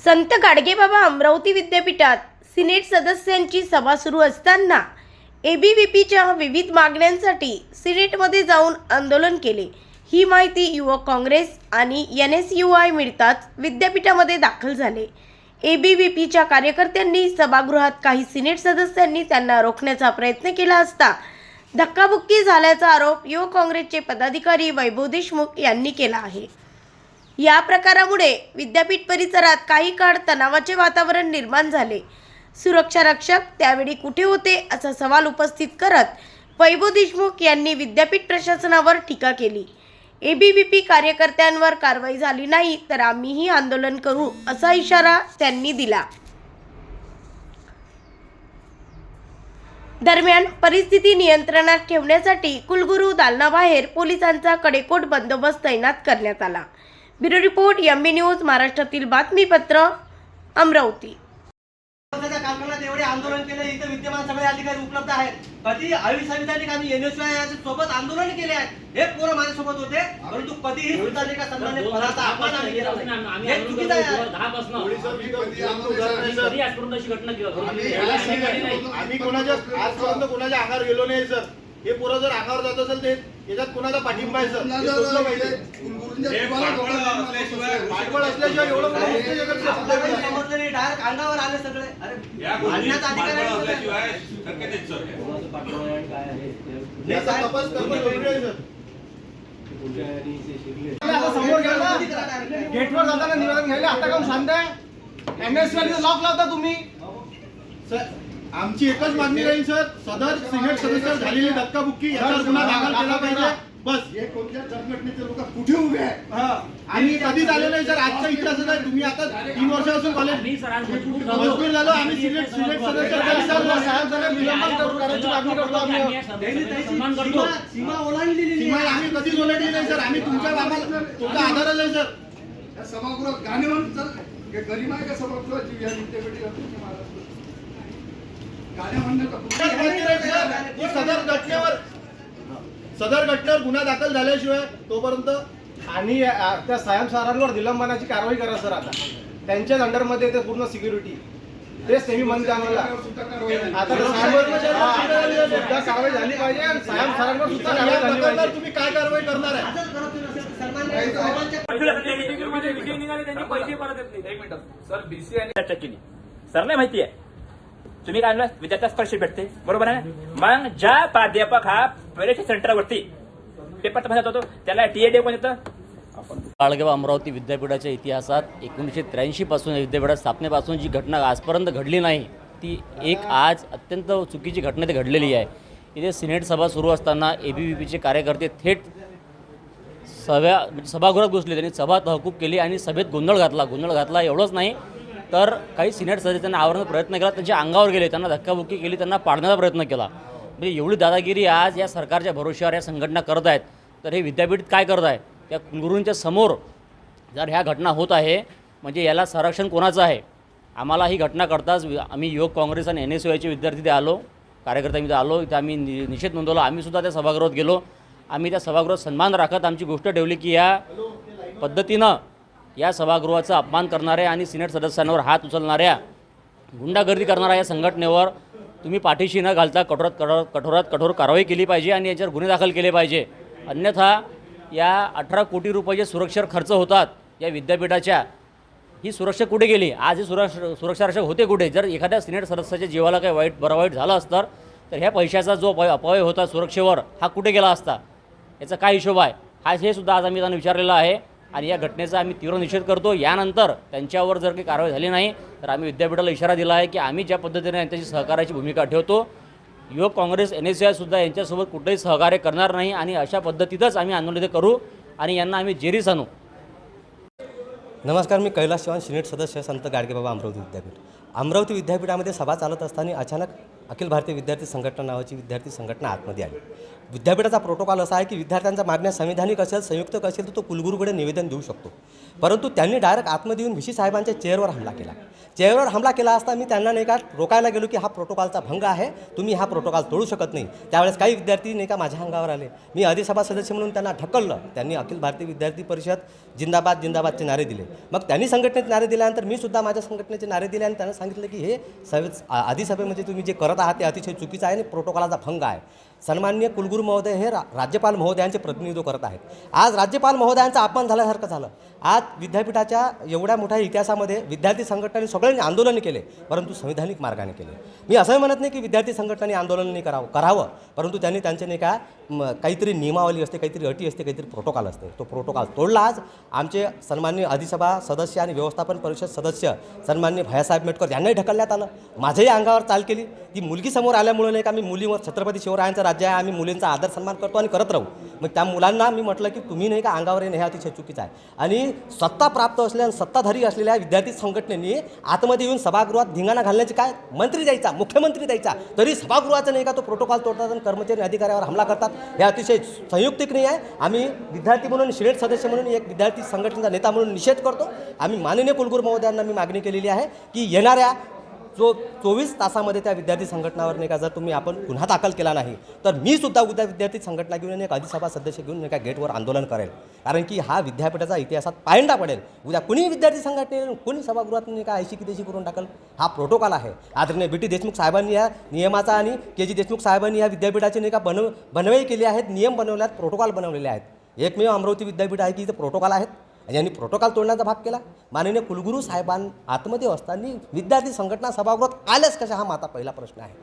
संत गाडगेबाबा अमरावती विद्यापीठात सिनेट सदस्यांची सभा सुरू असताना एबीव्हीपीच्या विविध मागण्यांसाठी सिनेटमध्ये जाऊन आंदोलन केले। ही माहिती युवक काँग्रेस आणि NSUI मिळताच विद्यापीठामध्ये दाखल झाले। एबीव्हीपीच्या कार्यकर्त्यांनी सभागृहात काही सिनेट सदस्यांनी त्यांना रोखण्याचा प्रयत्न केला असता धक्काबुक्की झाल्याचा आरोप युवक काँग्रेसचे पदाधिकारी वैभव देशमुख यांनी केला आहे। या प्रकारामुळे विद्यापीठ परिसरात काही काळ तणावाचे वातावरण निर्माण झाले। सुरक्षा रक्षक त्यावेळी कुठे होते असा सवाल उपस्थित करत वैभव देशमुख यांनी विद्यापीठ प्रशासनावर टीका केली। एबीव्हीपी कार्यकर्त्यांवर कारवाई झाली नाही तर आम्हीही आंदोलन करू असा इशारा त्यांनी दिला। दरम्यान परिस्थिती नियंत्रणात ठेवण्यासाठी कुलगुरू दालनाबाहेर पोलिसांचा कडेकोट बंदोबस्त तैनात करण्यात आला। ब्युरो रिपोर्ट MB न्यूज महाराष्ट्रातील बातमीपत्र अमरावती। कालखंडात एवढे आंदोलन केले, इथे विद्यमान सगळे अधिकारी उपलब्ध आहेत। कधी संविधानिक आम्ही NSUI सोबत आंदोलन केले आहेत, हे पोरं माझ्यासोबत होते, परंतु कधीही संविधानिक सन्मान्य पदाचा अपमान आम्ही केला नाही। हे चुकीचं आहे। आम्ही कोणाच्या आजपर्यंत कोणाच्या अंगावर गेलो नाही सर। हे पोरं जर अंगावर जात असेल ते याच्यात कोणाचा पाठिंबा आहे सर? पाठबळ असल्याशिवाय एवढं मोठं गोष्ट जगात समजलं नाही, डायरेक्ट अंगावर आले सगळे। याचा तपास करणं जरुरी आहे सर। गेटवर जाताना निवेदन घ्यायला आता काम शांत आहे। NSUI लॉक लावता तुम्ही सर, आमची एकच मागणी राहील सर, सदर सिनेट सदस्य झालेली धक्काबुक्की याच्यावर गुन्हा दाखल केला पाहिजे बस। हे कोणत्या संघटनेचे लोक कुठे उभे आहे? आणि कधीच आले नाही सर। आजचा इतिहास आहे, तुम्ही आता 3 वर्षापासून कॉलेज मजबूर झालो आम्ही सिनेट सदस्य करायची मागणी करतो आम्ही। सीमा ओलांडलेली सीमा आम्ही कधीच ओलांडली नाही सर। आम्ही तुमच्या आम्हाला तुमचा आधारच आहे सर। या सभागृहात गाणे म्हणून चल हे गरीब आहे का सभागृहाची या विद्यापीठात गाणे म्हणण्याचा सदर घटनेवर गुन्हा दाखल झाल्याशिवाय तोपर्यंत आणि त्या साहेब सरांवर निलंबनाची कारवाई करा सर। आता त्यांच्याच अंडरमध्ये ते पूर्ण सिक्युरिटी तेच नेहमी म्हणते आम्हाला। आता सुद्धा कारवाई झाली पाहिजे आणि साहेब सरांवर सुद्धा कारवाई झाली पाहिजे। तुम्ही काय कारवाई करणार आहे? सरला माहिती आहे तुम्ही काय म्हणलं विद्यार्थ्यास स्कॉलरशिप भेटते, बरोबर आहे। मग ज्या प्राध्यापक हा परीक्षा सेंटरवरती पेपर तपासत होतो त्याला TAD कोण येतं? गाडगेबाबा अमरावती विद्यापीठाच्या इतिहासात 1983 पासून विद्यापीठात स्थापनेपासून जी घटना आजपर्यंत घडली नाही ती एक आज अत्यंत चुकीची घटना ते घडलेली आहे। इथे सिनेट सभा सुरू असताना ABVPचे कार्यकर्ते थेट सभागृहात घुसले, त्यांनी सभा तहकूब केली आणि सभेत गोंधळ घातला। एवढंच नाही तर काही सिनेट सदस्यांना आवरण्याचा प्रयत्न केला, त्यांच्या अंगावर गेले, त्यांना धक्काबुक्की केली, त्यांना पाडण्याचा प्रयत्न केला। म्हणजे एवढी दादागिरी आज या सरकारच्या भरोश्यावर या संघटना करत आहेत तर हे विद्यापीठ काय करत आहे? त्या कुलगुरूंच्या समोर जर ह्या घटना होत आहे म्हणजे याला संरक्षण कोणाचं आहे? आम्हाला ही घटना करताच आम्ही युवक काँग्रेस आणि NSUIचे विद्यार्थी तिथे आलो, कार्यकर्ते इथे आलो, इथे आम्ही निषेध नोंदवला। आम्हीसुद्धा त्या सभागृहात गेलो। आम्ही त्या सभागृहात सन्मान राखत आमची गोष्ट ठेवली की या पद्धतीनं या सभागृहाचा अपमान करणाऱ्या आणि सिनेट सदस्यांवर हात उचलणाऱ्या गुंडागर्दी करणाऱ्या या संघटनेवर तुम्ही पाठीशी न घालता कठोरात कठोर कारवाई केली पाहिजे आणि याच्यावर गुन्हे दाखल केले पाहिजे। अन्यथा या 18 कोटी रुपयाचे सुरक्षेवर खर्च होतात या विद्यापीठाच्या, ही सुरक्षा कुठे गेली? आज हे सुरक्षा रक्षक होते कुठे? जर एखाद्या सिनेट सदस्याच्या जीवाला काही बरं वाईट झालं असतं तर ह्या पैशाचा जो अपव्यय होता सुरक्षेवर हा कुठे गेला असता? याचा काय हिशोब आहे? हे सुद्धा आज आम्ही त्यांना विचारलेलं आहे आणि या घटनेचा आम्ही तीव्र निषेध करतो। यानंतर त्यांच्यावर जर काही कारवाई झाली नाही तर आम्ही विद्यापीठाला इशारा दिला आहे की आम्ही ज्या पद्धतीने यांच्याशी सहकार्याची भूमिका ठेवतो, युवक काँग्रेस NSUI सुद्धा यांच्यासोबत कुठेही सहकार्य करणार नाही आणि अशा पद्धतीतच आम्ही आंदोलन करू आणि यांना आम्ही जेरीस आणू। नमस्कार, मी कैलास चव्हाण, सिनेट सदस्य, संत गाडगेबाबा अमरावती विद्यापीठ। अमरावती विद्यापीठामध्ये सभा चालत असताना अचानक अखिल भारतीय विद्यार्थी संघटना नावाची विद्यार्थी संघटना आतमध्ये आली। विद्यापीठाचा प्रोटोकॉल असा आहे की विद्यार्थ्यांच्या मागण्या संविधानिक असेल, संयुक्त असेल तर तो कुलगुरूकडे निवेदन देऊ शकतो. परंतु त्यांनी डायरेक्ट आतमध्ये येऊन व्ही साहेबांच्या चेअरवर हमला केला. चेअरवर हमला केला असता मी त्यांना नाही का रोकायला गेलो की हा प्रोटोकॉलचा भंग आहे, तुम्ही हा प्रोटोकॉल तोडू शकत नाही. त्यावेळेस काही विद्यार्थी नाही का माझ्या अंगावर आले. मी अधिसभा सदस्य म्हणून त्यांना ढकललं. त्यांनी अखिल भारतीय विद्यार्थी परिषद जिंदाबाद जिंदाबादचे नारे दिले. मग त्यांनी संघटनेचे नारे दिल्यानंतर मी सुद्धा माझ्या संघटनेचे नारे दिले आणि त्यांना सांगितलं की हे अधिसभेमध्ये तुम्ही जे करत आहात ते अतिशय चुकीचं आहे आणि प्रोटोकॉलाचा भंग आहे. सन्माननीय कुलगुरू महोदय हे राज्यपाल महोदयांचे प्रतिनिधित्व करत आहेत. आज राज्यपाल महोदयांचा अपमान झाल्यासारखं झालं. आज विद्यापीठाच्या एवढ्या मोठ्या इतिहासामध्ये विद्यार्थी संघटनांनी सगळ्यांनी आंदोलन केले, परंतु संविधानिक मार्गाने केले. मी असंही म्हणत नाही की विद्यार्थी संघटनांनी आंदोलन नाही करावं, परंतु त्यांनी त्यांचे नाही का काहीतरी नियमावली असते, काहीतरी अटी असते, काहीतरी प्रोटोकॉल असते. तो प्रोटोकॉल तोडला. आज आमचे सन्माननीय अधिसभा सदस्य आणि व्यवस्थापन परिषद सदस्य सन्माननीय भैयासाहेब मेटकर यांनाही ढकलण्यात आलं. माझ्याही अंगावर चाल केली. ती मुलगी समोर आल्यामुळे नाही का मी मुलीवर छत्रपती शिवरायांचं राज्य आहे, आम्ही मुलींचा आदर सन्मान करतो आणि करत राहू. मग त्या मुलांना मी म्हटलं की तुम्ही नाही का अंगावर येणं हे अतिशय चुकीचं आहे. आणि सत्ता प्राप्त असलेल्या सत्ताधारी असलेल्या विद्यार्थी संघटनेने आतमध्ये येऊन सभागृहात धिंगाणा घालण्याचे काय मंत्री द्यायचा, मुख्यमंत्री द्यायचा, तरी सभागृहाचं नाही का तो प्रोटोकॉल तोडतात आणि कर्मचारी अधिकाऱ्यावर हमला करतात. हे अतिशय संयुक्तिक नाही आहे. आम्ही विद्यार्थी म्हणून सिनेट सदस्य म्हणून एक विद्यार्थी संघटनेचा नेता म्हणून निषेध करतो. आम्ही माननीय कुलगुरू महोदयांना मी मागणी केलेली आहे की येणाऱ्या 24 तासामध्ये त्या विद्यार्थी संघटनावर नाही का जर तुम्ही आपण गुन्हा दाखल केला नाही तर मी सुद्धा उद्या विद्यार्थी संघटना घेऊन एक अधिसभा सदस्य घेऊन नाही का गेटवर आंदोलन करेल. कारण की हा विद्यापीठाचा इतिहासात पायंडा पडेल. उद्या कुणी विद्यार्थी संघटनेने कुणी सभागृहात नाही का ऐशी की देशी करून टाकल. हा प्रोटोकॉल आहे. आदरणीय बी टी देशमुख साहेबांनी या नियमाचा आणि के जी देशमुख साहेबांनी या विद्यापीठाचे नाही का बनवही केली आहेत, नियम बनवले आहेत, प्रोटोकॉल बनवलेले आहेत. एकमेव अमरावती विद्यापीठ आहे की इथं प्रोटोकॉल आहेत. यांनी प्रोटोकॉल तोडण्याचा भाग केला. माननीय कुलगुरू साहेबां आतमध्ये असताना विद्यार्थी संघटना सभागृहात आल्याच कशा हा माझा पहिला प्रश्न आहे.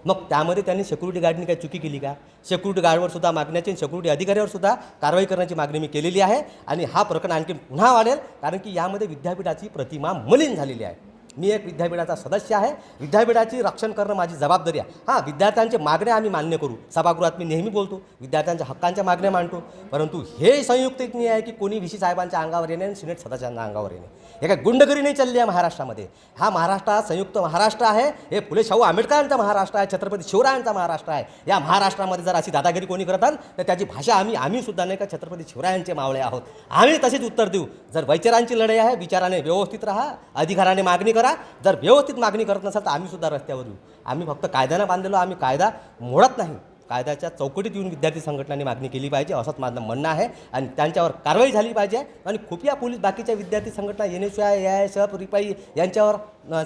मग त्यामध्ये त्यांनी सिक्युरिटी गार्डनी काही चुकी केली का? सिक्युरिटी गार्डवर सुद्धा मागण्याची, सिक्युरिटी अधिकाऱ्यावर सुद्धा कारवाई करण्याची मागणी मी केलेली आहे. आणि हा प्रकरण आणखी पुन्हा वाढेल कारण की यामध्ये विद्यापीठाची प्रतिमा मलिन झालेली आहे. मी एक विद्यापीठाचा सदस्य आहे. विद्यापीठाची रक्षण करणं माझी जबाबदारी आहे. हां, विद्यार्थ्यांचे मागण्या आम्ही मान्य करू. सभागृहात मी नेहमी बोलतो, विद्यार्थ्यांच्या हक्कांच्या मागण्या मांडतो. परंतु हे संयुक्तिक नाही आहे की कोणी व्ही साहेबांच्या अंगावर येणे आणि सिनेट सदस्यांच्या अंगावर येणे. हे काय गुंडगिरी नाही चालली आहे महाराष्ट्रामध्ये. हा महाराष्ट्र संयुक्त महाराष्ट्र आहे. हे फुले शाहू आंबेडकरांचा महाराष्ट्र आहे, छत्रपती शिवरायांचा महाराष्ट्र आहे. या महाराष्ट्रामध्ये जर अशी दादागिरी कोणी करत असेल तर त्याची भाषा आम्ही सुद्धा नाही का छत्रपती शिवरायांचे मावळे आहोत. आम्ही तसेच उत्तर देऊ. जर वैचारांची लढाई आहे, विचाराने व्यवस्थित राहा, अधिकाराने मागणी करा. जर व्यवस्थित मागणी करत नसाल तर आम्ही सुद्धा रस्त्यावर येऊ. आम्ही फक्त कायद्यानं बांधलेलो, आम्ही कायदा मोडत नाही. कायद्याच्या चौकटीत येऊन विद्यार्थी संघटनांनी मागणी केली पाहिजे असंच माझं म्हणणं आहे. आणि त्यांच्यावर कारवाई झाली पाहिजे. आणि खुफिया पोलीस बाकीच्या विद्यार्थी संघटना NSY, AISF, रिपाई यांच्यावर,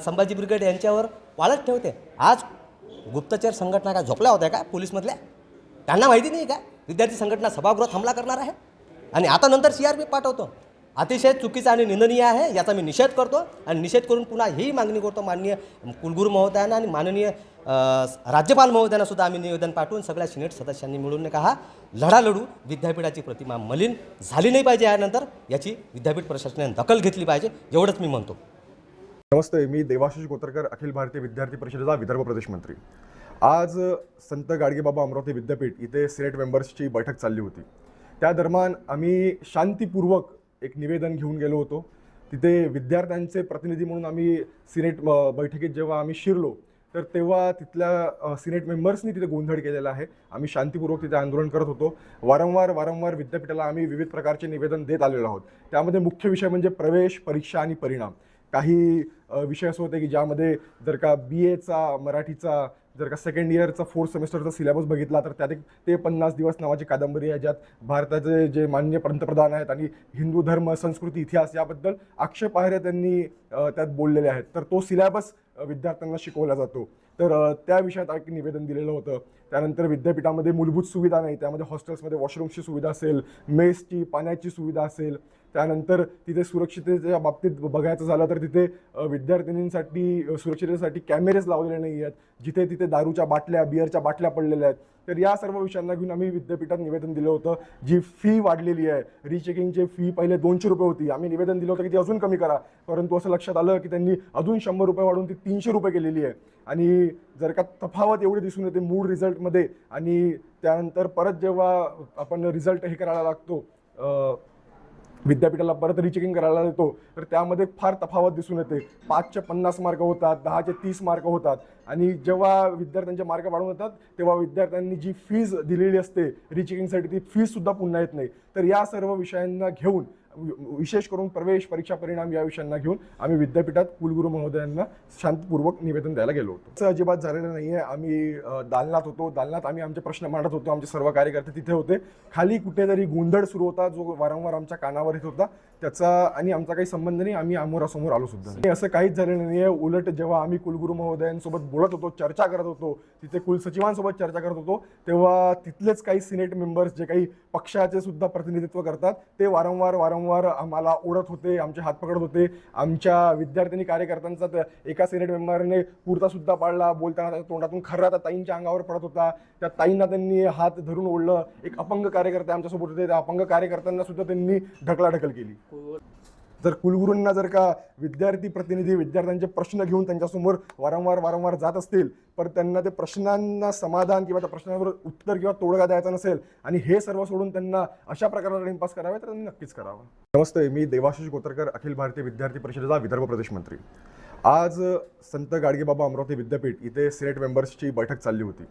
संभाजी ब्रिगेड यांच्यावर वाळत ठेवते. आज गुप्तचर संघटना काय झोपल्या होत्या का पोलीसमधल्या? त्यांना माहिती नाही का विद्यार्थी संघटना सभागृहात हमला करणार आहे आणि आता नंतर CRP पाठवतो? अतिशय चुकीचं आणि निंदनीय आहे. याचा मी निषेध करतो आणि निषेध करून पुन्हा ही मागणी करतो माननीय कुलगुरू महोदयांना आणि माननीय राज्यपाल महोदयांना सुद्धा आम्ही निवेदन पाठवून सगळ्या सिनेट सदस्यांनी मिळून का हा लढा लढू. विद्यापीठाची प्रतिमा मलिन झाली नाही पाहिजे. यानंतर याची विद्यापीठ प्रशासनाने दखल घेतली पाहिजे, एवढंच मी म्हणतो. नमस्ते, मी देवाशिष कोतरकर, अखिल भारतीय विद्यार्थी परिषदेचा विदर्भ प्रदेश मंत्री. आज संत गाडगेबाबा अमरावती विद्यापीठ इथे सिनेट मेंबर्सची बैठक चालली होती. त्या दरम्यान आम्ही शांतीपूर्वक एक निवेदन घेऊन गेलो होतो. तिथे विद्यार्थ्यांचे प्रतिनिधी म्हणून आम्ही सिनेट बैठकीत जेव्हा आम्ही शिरलो तर तेव्हा तिथल्या सिनेट मेंबर्सनी तिथे गोंधळ केलेला आहे. आम्ही शांतीपूर्वक तिथे आंदोलन करत होतो. वारंवार विद्यापीठाला आम्ही विविध प्रकारचे निवेदन देत आलेलो आहोत. त्यामध्ये मुख्य विषय म्हणजे प्रवेश परीक्षा आणि परिणाम. काही विषय असे होते की ज्यामध्ये जर का BAचा मराठीचा जर का सेकंड इयरचा 4th सेमेस्टरचा सिलेबस बघितला तर त्यात ते 50 दिवस नावाची कादंबरी आहे, ज्यात भारताचे जे माननीय पंतप्रधान आहेत आणि हिंदू धर्म, संस्कृती, इतिहास याबद्दल आक्षेपार्ह त्यांनी त्यात बोललेले आहेत. तर तो सिलेबस विद्यार्थ्यांना शिकवला जातो. तर त्या विषयात एक निवेदन दिलेलं होतं. त्यानंतर विद्यापीठामध्ये मूलभूत सुविधा नाही, त्यामध्ये हॉस्टेल्समध्ये वॉशरूमची सुविधा असेल, मेसची, पाण्याची सुविधा असेल. त्यानंतर तिथे सुरक्षिततेच्या बाबतीत बघायचं झालं तर तिथे विद्यार्थिनींसाठी सुरक्षिततेसाठी कॅमेरेज लावलेले नाही आहेत. जिथे तिथे दारूच्या बाटल्या, बिअरच्या बाटल्या पडलेल्या आहेत. तर या सर्व विषयांना घेऊन आम्ही विद्यापीठात निवेदन दिलं होतं. जी फी वाढलेली आहे, रिचेकिंगची फी पहिले 200 रुपये होती. आम्ही निवेदन दिलं होतं की ती अजून कमी करा, परंतु असं लक्षात आलं की त्यांनी अजून 100 रुपये वाढवून ती 300 रुपये केलेली आहे. आणि जर का तफावत एवढी दिसून येते मूळ रिझल्टमध्ये आणि त्यानंतर परत जेव्हा आपण रिझल्ट हे करायला लागतो विद्यापीठाला परत रिचेकिंग करायला देतो तर त्यामध्ये फार तफावत दिसून येते. 5चे 50 मार्क होतात, 10चे 30 मार्क होतात आणि जेव्हा विद्यार्थ्यांचे मार्क वाढून येतात तेव्हा विद्यार्थ्यांनी जी फीज दिलेली असते रिचेकिंगसाठी ती फीजसुद्धा पुन्हा येत नाही. तर या सर्व विषयांना घेऊन विशेष करून प्रवेश परीक्षा परिणाम या विषयांना घेऊन आम्ही विद्यापीठात कुलगुरू महोदयांना शांतपूर्वक निवेदन द्यायला गेलो होतो. असं अजिबात झालेलं नाही आहे. आम्ही दालनात होतो, दालनात आम्ही आमचे प्रश्न मांडत होतो, आमचे सर्व कार्यकर्ते तिथे होते. खाली कुठेतरी गोंधळ सुरू होता जो वारंवार आमच्या कानावर येत होता, त्याचा आणि आमचा काही संबंध नाही. आम्ही आमोरासमोर आलो सुद्धा नाही. असं काहीच झालेलं नाही आहे. उलट जेव्हा आम्ही कुलगुरू महोदयांसोबत बोलत होतो, चर्चा करत होतो, तिथे कुलसचिवांसोबत चर्चा करत होतो, तेव्हा तिथलेच काही सिनेट मेंबर्स जे काही पक्षाचे सुद्धा प्रतिनिधित्व करतात ते वारंवार आम्हाला ओढत होते, आमचे हात पकडत होते. आमच्या विद्यार्थ्यांनी कार्यकर्त्यांचा एका सिनेट मेंबरने कुर्ता सुद्धा पाडला, बोलताना तोंडातून खर्रा त्या ताईंच्या अंगावर पडत होता. त्या ताईंना त्यांनी हात धरून ओढलं. एक अपंग कार्यकर्ते आमच्यासोबत होते, त्या अपंग कार्यकर्त्यांना सुद्धा त्यांनी ढकलाढकल केली. जर कुलगुरूंना जर का विद्यार्थी प्रतिनिधी विद्यार्थ्यांचे प्रश्न घेऊन त्यांच्यासमोर वारंवार जात असतील तर त्यांना ते प्रश्नांना समाधान किंवा त्या प्रश्नांवर उत्तर किंवा तोडगा द्यायचा नसेल आणि हे सर्व सोडून त्यांना अशा प्रकारे टाइमपास करावे तर त्यांनी नक्कीच करावं. नमस्ते, मी देवाशिष कोतरकर, अखिल भारतीय विद्यार्थी परिषदेचा विदर्भ प्रदेश मंत्री. आज संत गाडगेबाबा अमरावती विद्यापीठ इथे सिनेट मेंबर्सची बैठक चालली होती.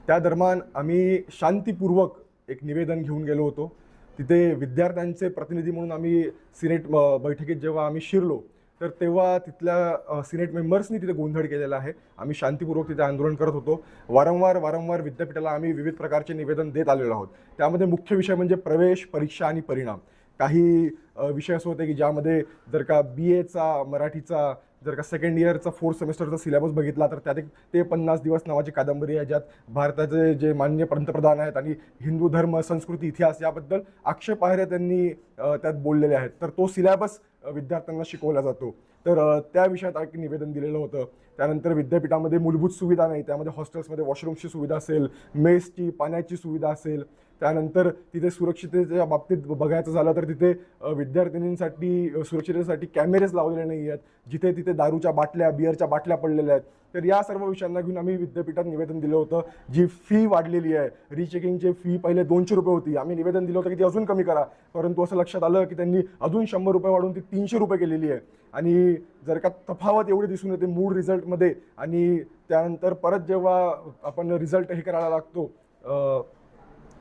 त्या दरम्यान आम्ही शांतीपूर्वक एक निवेदन घेऊन गेलो होतो. तिथे विद्यार्थ्यांचे प्रतिनिधी म्हणून आम्ही सिनेट बैठकीत जेव्हा आम्ही शिरलो तर तेव्हा तिथल्या सिनेट मेंबर्सनी तिथे गोंधळ केलेला आहे. आम्ही शांतीपूर्वक तिथे आंदोलन करत होतो. वारंवार विद्यापीठाला आम्ही विविध प्रकारचे निवेदन देत आलेलो आहोत. त्यामध्ये मुख्य विषय म्हणजे प्रवेश परीक्षा आणि परिणाम. काही विषय असे होते की ज्यामध्ये जर का BAचा मराठीचा जर का सेकंड इयरचा 4th सेमेस्टरचा सिलेबस बघितला तर त्यात ते 50 दिवस नावाची कादंबरी आहे, ज्यात भारताचे जे माननीय पंतप्रधान आहेत आणि हिंदू धर्म संस्कृती इतिहास याबद्दल आक्षेपार्ह त्यांनी त्यात बोललेले आहेत. तर तो सिलेबस विद्यार्थ्यांना शिकवला जातो. तर त्या विषयात एक निवेदन दिलेलं होतं. त्यानंतर विद्यापीठामध्ये मूलभूत सुविधा नाही, त्यामध्ये हॉस्टेल्समध्ये वॉशरूमची सुविधा असेल, मेसची पाण्याची सुविधा असेल. त्यानंतर तिथे सुरक्षिततेच्या बाबतीत बघायचं झालं तर तिथे विद्यार्थिनींसाठी सुरक्षिततेसाठी कॅमेरेज लावलेले नाही आहेत, जिथे तिथे दारूच्या बाटल्या बिअरच्या बाटल्या पडलेल्या आहेत. तर या सर्व विषयांना घेऊन आम्ही विद्यापीठात निवेदन दिलं होतं. जी फी वाढलेली आहे, रिचेकिंगची फी पहिले 200 रुपये होती, आम्ही निवेदन दिलं होतं की ती अजून कमी करा, परंतु असं लक्षात आलं की त्यांनी अजून 100 रुपये वाढवून ती 300 रुपये केलेली आहे. आणि जर का तफावत एवढी दिसून येते मूळ रिझल्टमध्ये आणि त्यानंतर परत जेव्हा आपण रिझल्ट हे करायला लागतो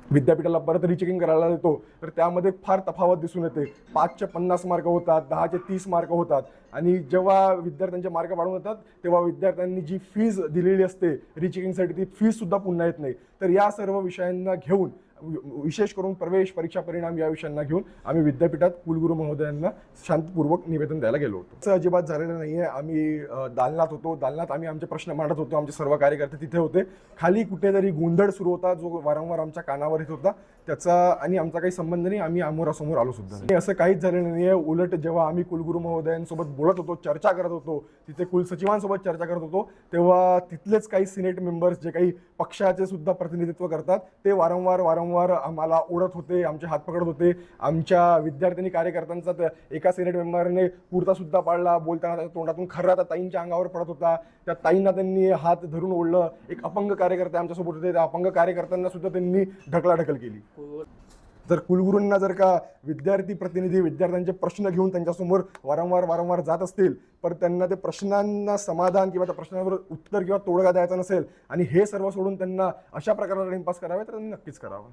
विद्यापीठाला परत रिचेकिंग करायला देतो तर त्यामध्ये फार तफावत दिसून येते. 5चे 50 मार्क होतात, 10चे 30 मार्क होतात आणि जेव्हा विद्यार्थ्यांचे मार्क वाढून येतात तेव्हा विद्यार्थ्यांनी जी फीज दिलेली असते रिचेकिंगसाठी ती फीजसुद्धा पुन्हा येत नाही. तर या सर्व विषयांना घेऊन विशेष करून प्रवेश परीक्षा परिणाम या विषयांना घेऊन आम्ही विद्यापीठात कुलगुरू महोदयांना शांतपूर्वक निवेदन द्यायला गेलो होतो. असं अजिबात झालेलं नाही आहे. आम्ही दालनात होतो, दालनात आम्ही आमचे प्रश्न मांडत होतो, आमचे सर्व कार्यकर्ते तिथे होते. खाली कुठेतरी गोंधळ सुरू होता जो वारंवार आमच्या कानावर येत होता, त्याचा आणि आमचा काही संबंध नाही. आम्ही आमोरासमोर आलो सुद्धा नाही. असं काहीच झालेलं नाही आहे. उलट जेव्हा आम्ही कुलगुरू महोदयांसोबत बोलत होतो, चर्चा करत होतो, तिथे कुलसचिवांसोबत चर्चा करत होतो, तेव्हा तिथलेच काही सिनेट मेंबर्स जे काही पक्षाचे सुद्धा प्रतिनिधित्व करतात ते वारंवार आम्हाला ओढत होते, आमचे हात पकडत होते. आमच्या विद्यार्थ्यांनी कार्यकर्त्यांचा एका सिनेट मेंबरने कुर्ता सुद्धा पाडला, बोलताना तोंडातून खर्रा त्या ताईंच्या अंगावर पडत होता. त्या ताईंना त्यांनी हात धरून ओढलं. एक अपंग कार्यकर्ते आमच्यासोबत होते, त्या अपंग कार्यकर्त्यांना सुद्धा त्यांनी ढकलाढकल केली. जर कुलगुरूंना जर का विद्यार्थी प्रतिनिधी विद्यार्थ्यांचे प्रश्न घेऊन त्यांच्यासमोर वारंवार जात असतील तर त्यांना ते प्रश्नांना समाधान किंवा त्या प्रश्नांवर उत्तर किंवा तोडगा द्यायचा नसेल आणि हे सर्व सोडून त्यांना अशा प्रकारे टाइमपास करावे तर त्यांनी नक्कीच करावं.